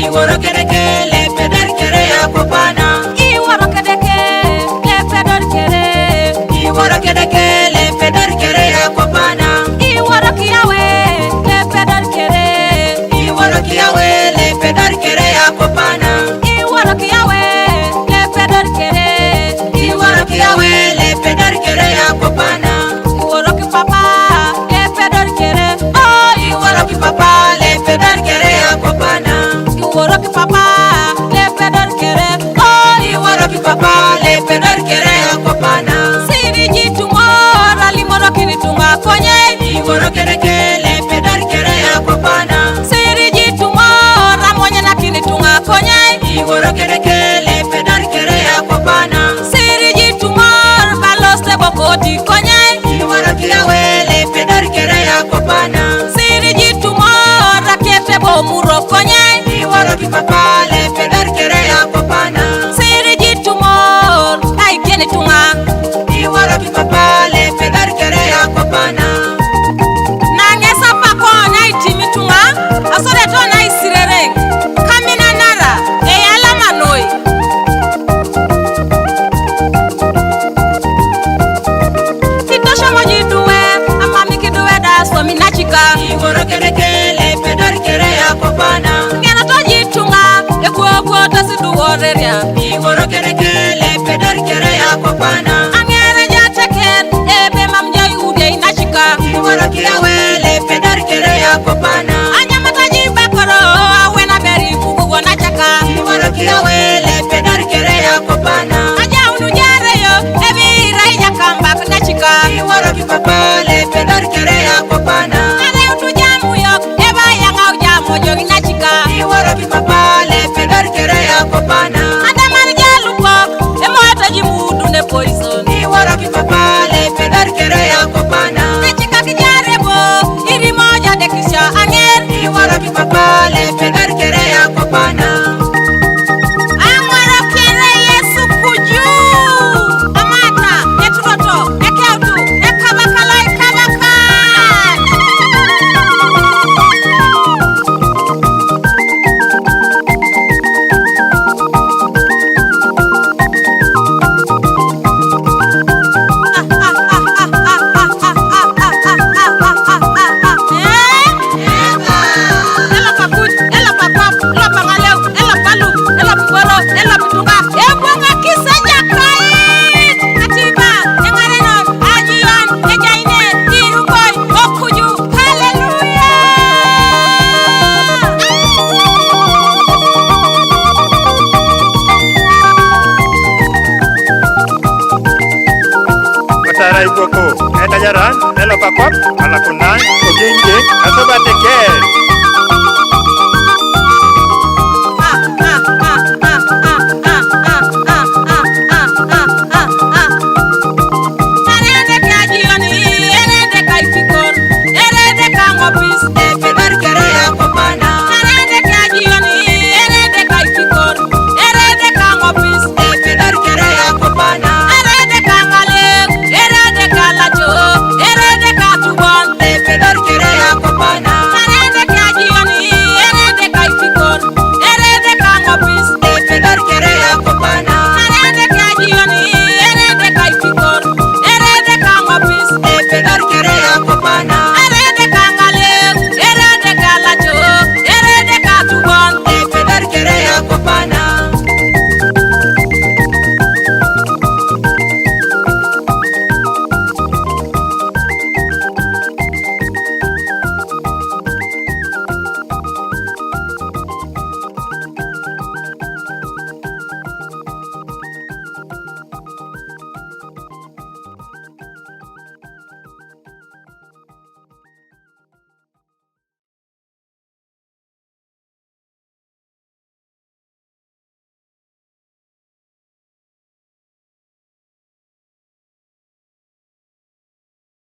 Iworo kedeke le pedar kere akopana. Iworo kedeke le pedar kere. Iworo kedeke le pedar kere akopana. Iworo kiawe le pedar kere. Iworo kiawe le pedar kere akopana. Iworo kiawe le pedar kere. Iworo kiawe le pedar kere akopana. Iworo ki papa le pedar kere. Oh, Iworo ki papa le pedar kere akopana. Iworo ki papa le pedar kere. Oh, Iworo ki papa le pedar kere akopana. siri jitu mora limoro kini tunga konye. Iworo kedeke le pedar kere akopana. Siri jitu mora monye na kini tunga konye. Iworo kedeke le pedar kere akopana. Siri jitu mora balos te bokoti konye. Iworo kiawe le pedar kere akopana. Siri jitu mora kete bo muro konye. Iworo ki papa le pedar kere akopana. Siri jitu mora ai kini tunga. Iworo ki papa le pedar kere akopana. Nangesa pako na itimi tunga. Asore to na isirere. Kamina nara e ala manoi. Titosha mojiduwe amami kiduwe da so minachika. Iworo kedeke le pedar kere akopana. Ngena to jitunga e kuo to siduworeria. Iworo kedeke le pedar kere akopana. Angere jateken ebe mamja ude inachika. Iworo kiawe le pedar kere akopana. Anyamata jibakoro awena beri kugugo nachaka. Iworo kiawe le pedar kere akopana. Aja unu jare yo ebi raija kamba kunachika. Iworo ki papa le pedar kere akopana. Ane utu jamu yo eba yanga ujamu jogi nachika. Iworo ki papa le pedar kere akopana. Adamani jaluko emoto jimudu ne poison. Iworo ki papa le pedar kere akopana. Nachika kijarebo iri moja dekisha anger. Iworo ki papa le pedar kere akopana. Amara kere Yesu kuju. Amata eturoto ekeutu ekabakala ekabaka. Ela pakuj, ela pakwap, ela pangaleu, ela palu, ela pugoro, ela putunga. Ebonga kisaja kait. Atiba, engarenon, ajian, ejaine, irukoi, okuju. Hallelujah. Otara igoko, eta jaran, elo pakwap, ala kunan, ojinje, asoba tekel.